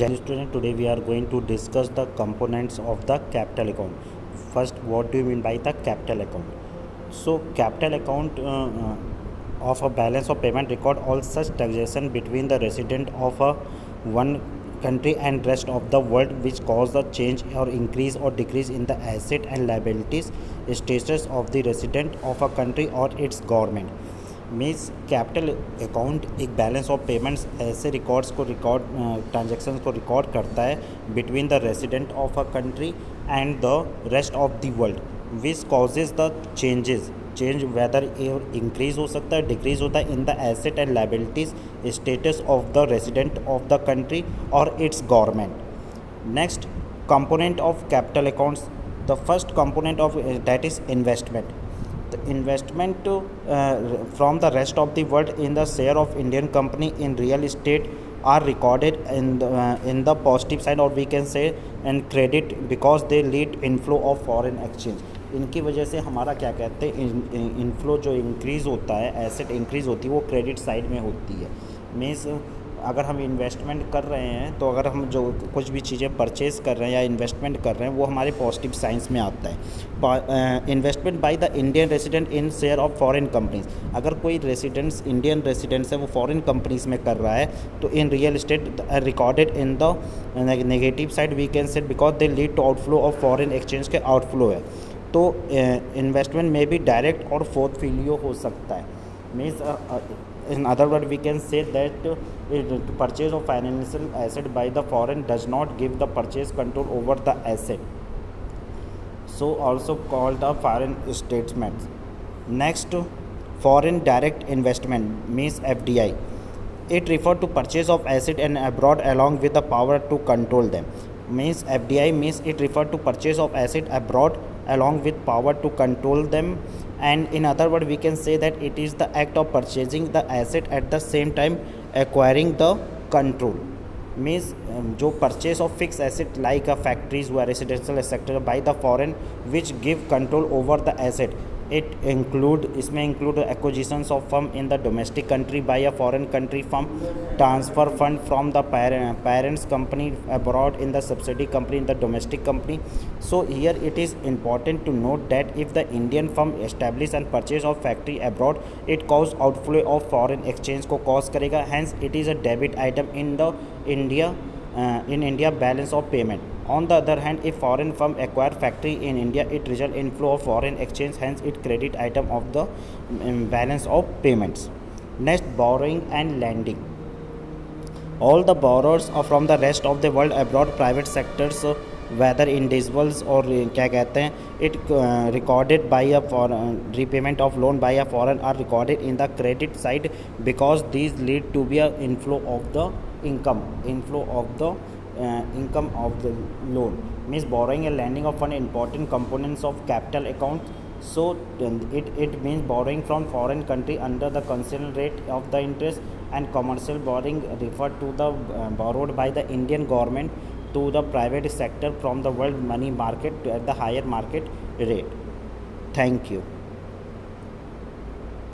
Student, today we are going to discuss the components of the capital account. First, what do you mean by the capital account? So, capital account of a balance of payment record all such transaction between the resident of a one country and rest of the world which cause the change or increase or decrease in the asset and liabilities status of the resident of a country or its government. Means capital account एक balance of payments ऐसे records को transactions को record करता है between the resident of a country and the rest of the world which causes the change whether increase हो सकता है decrease होता है in the asset and liabilities status of the resident of the country और its government. Next component of capital accounts. The first component of that is investment. The investment from the rest of the world in the share of Indian company in real estate are recorded in the positive side, or we can say and credit, because they lead inflow of foreign exchange. इनकी वजह से हमारा क्या कहते हैं inflow जो increase होता है एसेट इंक्रीज़ होती है वो क्रेडिट साइड में होती है. मीन्स अगर हम इन्वेस्टमेंट कर रहे हैं तो अगर हम जो कुछ भी चीज़ें परचेज़ कर रहे हैं या इन्वेस्टमेंट कर रहे हैं वो हमारे पॉजिटिव साइंस में आता है. Investment by the Indian resident in share of foreign companies. अगर कोई रेसिडेंट्स इंडियन रेसिडेंट्स है वो फॉरेन कंपनीज में कर रहा है तो in real estate recorded in the negative side we can say because they lead to outflow of foreign exchange के आउटफ्लो है. तो इन्वेस्टमेंट में भी डायरेक्ट और पोर्टफोलियो हो सकता है. Means in other words we can say that purchase of financial asset by the foreign does not give the purchase control over the asset, so also called a foreign statement. Next, foreign direct investment means FDI. It refer to purchase of asset and abroad along with the power to control them. Means FDI means it refer to purchase of asset abroad along with power to control them, and in other words we can say that it is the act of purchasing the asset at the same time acquiring the control. Means जो purchase of fixed asset like a factories or residential sector by the foreign which give control over the asset. इसमें include acquisitions of firm in the domestic country by a foreign country firm, transfer fund from the parents company abroad in the subsidiary company in the domestic company. So here it is important to note that if the Indian firm establish and purchase of factory abroad, it cause outflow of foreign exchange को cause करेगा. Hence it is a debit item in the India balance of payment. On the other hand, if foreign firm acquire factory in India, it result in flow of foreign exchange, hence it credit item of the balance of payments. Next, borrowing and lending. All the borrowers are from the rest of the world abroad, private sectors, whether individuals or क्या कहते हैं it recorded by a foreign repayment of loan by a foreign are recorded in the credit side because these lead to be a inflow of the income of the loan. Means borrowing and lending of fund important components of capital account. So it means borrowing from foreign country under the concessional rate of the interest, and commercial borrowing refer to the borrowed by the Indian government to the private sector from the world money market at the higher market rate. Thank you.